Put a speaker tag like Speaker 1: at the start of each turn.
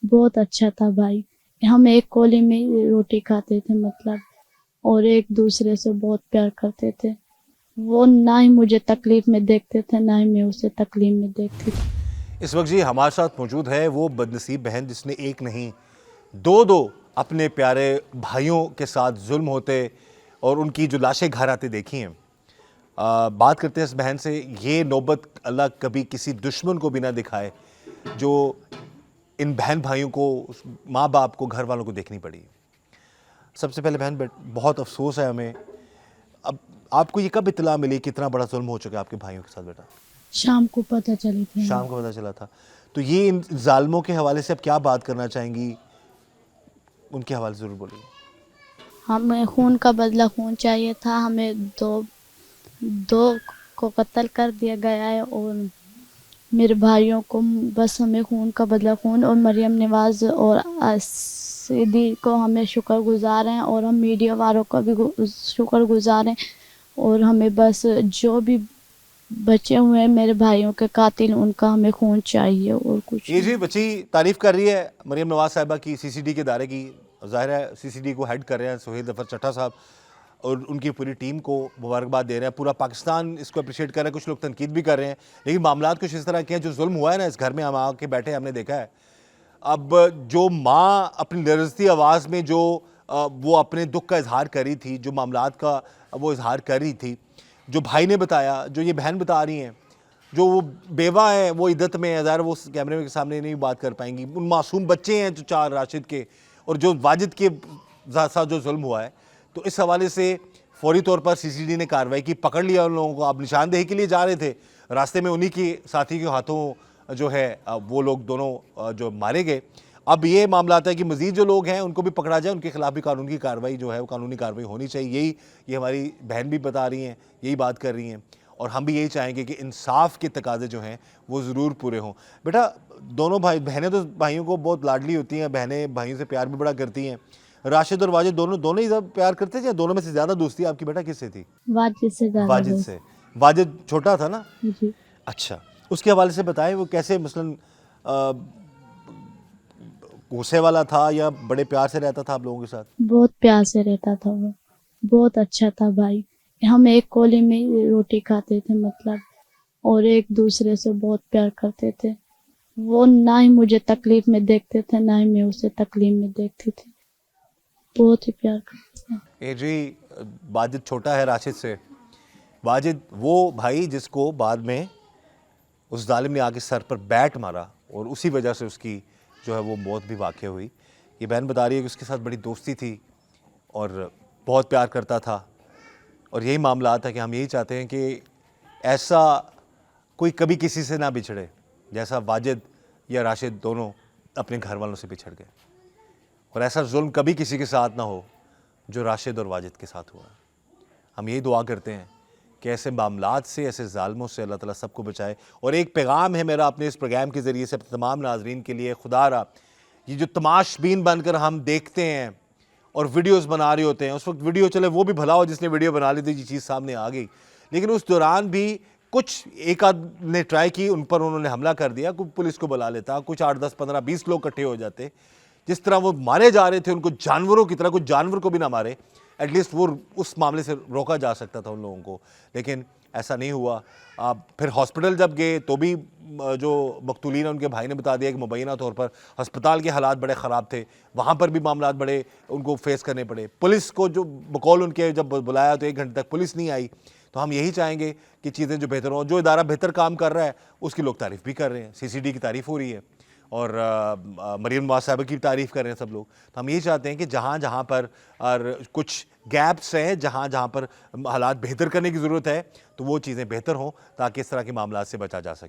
Speaker 1: बहुत अच्छा था भाई। हम एक कोली में ही रोटी खाते थे मतलब, और एक दूसरे से बहुत प्यार करते थे। वो ना ही मुझे तकलीफ में देखते थे, ना ही मैं उसे तकलीफ में देखती थी।
Speaker 2: इस वक्त जी हमारे साथ मौजूद है वो बदनसीब बहन जिसने एक नहीं दो दो अपने प्यारे भाइयों के साथ जुल्म होते और उनकी जो लाशें घर आते देखी हैं। बात करते हैं इस बहन से। ये नौबत अल्लाह कभी किसी दुश्मन को भी ना दिखाए जो इन बहन भाइयों को, माँ बाप को, घर वालों को देखनी पड़ी। सबसे पहले बहन, बहुत अफसोस है हमें। अब आपको ये कब इत्तला मिली कि इतना बड़ा जुल्म हो चुका है आपके भाइयों के साथ बेटा?
Speaker 1: शाम को पता चली थी हमें।
Speaker 2: शाम को पता चला था। तो ये इन जालिमों के हवाले से अब क्या बात करना चाहेंगी? उनके हवाले से ज़रूर बोलिए।
Speaker 1: हमें खून का बदला खून चाहिए था। हमें दो दो को कत्ल कर दिया गया है, और मेरे भाइयों को बस हमें खून का बदला खून। और मरियम नवाज और आसिदी को हमें शुक्रगुजार हैं, और हम मीडिया वालों का भी शुक्रगुजार हैं। और हमें बस जो भी बचे हुए हैं मेरे भाइयों के कातिल, उनका हमें खून चाहिए और कुछ
Speaker 2: ये
Speaker 1: नहीं।
Speaker 2: जी बच्ची तारीफ कर रही है मरियम नवाज साहिबा की, सीसीडी के दायरे की। जाहिर है सीसीडी को हेड कर रहे हैं सुहेल जफर चट्टा साहब, और उनकी पूरी टीम को मुबारकबाद दे रहे हैं। पूरा पाकिस्तान इसको अप्रिशिएट कर रहा है, कुछ लोग तनकीद भी कर रहे हैं। लेकिन मामला कुछ इस तरह के हैं, जो जुल्म हुआ है ना इस घर में हम आके बैठे हमने देखा है। अब जो माँ अपनी लरजती आवाज़ में जो वो अपने दुख का इजहार करी थी, जो मामलात का वो इजहार कर रही थी, जो भाई ने बताया, जो ये बहन बता रही हैं, जो वो बेवा है वो इद्दत में है, ज़ाहिर वो कैमरे के सामने नहीं बात कर पाएंगी। उन मासूम बच्चे हैं जो 4 राशिद के, और जो वाजिद के साथ जो जुल्म हुआ है। तो इस हवाले से फौरी तौर पर सीसीडी ने कार्रवाई की, पकड़ लिया उन लोगों को। आप निशानदेही के लिए जा रहे थे, रास्ते में उन्हीं के साथी के हाथों जो है वो लोग दोनों जो मारे गए। अब ये मामला आता है कि मजीद जो लोग हैं उनको भी पकड़ा जाए, उनके खिलाफ भी कानून की कार्रवाई जो है वो कानूनी कार्रवाई होनी चाहिए। यही ये हमारी बहन भी बता रही हैं, यही बात कर रही हैं, और हम भी यही चाहेंगे कि इंसाफ के तकाजे जो हैं वो ज़रूर पूरे हों। बेटा, दोनों भाई बहनें तो भाइयों को बहुत लाडली होती हैं, बहनें भाइयों से प्यार भी बड़ा करती हैं। राशिद और वाजिद दोनों दोनों ही प्यार करते थे, या दोनों में से ज़्यादा दोस्ती आपकी बेटा किससे थी?
Speaker 1: वाजिद से ज्यादा
Speaker 2: वाजिद
Speaker 1: दोस्त।
Speaker 2: से। वाजिद छोटा था ना?
Speaker 1: जी।
Speaker 2: अच्छा, उसके हवाले से बताएं, वो कैसे मसलन गुस्से वाला था या बड़े प्यार से रहता था आप लोगों के साथ?
Speaker 1: बहुत प्यार से रहता था वो। बहुत अच्छा था भाई। हम एक कोली में ही रोटी खाते थे मतलब, और एक दूसरे से बहुत प्यार करते थे। वो ना ही मुझे तकलीफ में देखते थे, ना ही मैं उसे तकलीफ में देखती थी। बहुत ही प्यार करते थे।
Speaker 2: ए जी, वाजिद छोटा है राशिद से। वाजिद वो भाई जिसको बाद में उस जालिम ने आके सर पर बैट मारा, और उसी वजह से उसकी जो है वो मौत भी वाक़या हुई। ये बहन बता रही है कि उसके साथ बड़ी दोस्ती थी और बहुत प्यार करता था। और यही मामला था कि हम यही चाहते हैं कि ऐसा कोई कभी किसी से ना बिछड़े जैसा वाजिद या राशिद दोनों अपने घर वालों से बिछड़ गए, और ऐसा जुल्म कभी किसी के साथ ना हो जो राशिद और वाजिद के साथ हुआ। हम यही दुआ करते हैं कि ऐसे मामलात से, ऐसे ज़ालिमों से अल्लाह ताला सबको बचाए। और एक पैगाम है मेरा अपने इस प्रोग्राम के ज़रिए से तमाम नाजरीन के लिए। खुदा रहा, ये जो तमाशबीन बनकर हम देखते हैं और वीडियोस बना रहे होते हैं, उस वक्त वीडियो चले वो भी भला हो जिसने वीडियो बना ली थी, ये चीज़ सामने आ गई, लेकिन उस दौरान भी कुछ एक आध ने ट्राई की, उन पर उन्होंने हमला कर दिया, कोई पुलिस को बुला लेता, कुछ 8, 10, 15, 20 लोग इकट्ठे हो जाते। जिस तरह वो मारे जा रहे थे उनको जानवरों की तरह, कुछ जानवर को भी ना मारे, एटलीस्ट वो उस मामले से रोका जा सकता था उन लोगों को, लेकिन ऐसा नहीं हुआ। फिर हॉस्पिटल जब गए तो भी जो मकतूलीन उनके भाई ने बता दिया कि मुबैना तौर पर अस्पताल के हालात बड़े ख़राब थे, वहाँ पर भी मामलात बड़े उनको फेस करने पड़े। पुलिस को जो बकौल उनके जब बुलाया तो 1 घंटे तक पुलिस नहीं आई। तो हम यही चाहेंगे कि चीज़ें जो बेहतर हों, जो इदारा बेहतर काम कर रहा है उसकी लोग तारीफ़ भी कर रहे हैं, सीसीडी की तारीफ़ हो रही है, और मरियम नवाज साहिबा की तारीफ़ कर रहे हैं सब लोग। तो हम यही चाहते हैं कि जहाँ जहाँ पर और कुछ गैप्स हैं, जहाँ जहाँ पर हालात बेहतर करने की ज़रूरत है, तो वो चीज़ें बेहतर हों ताकि इस तरह के मामला से बचा जा सके।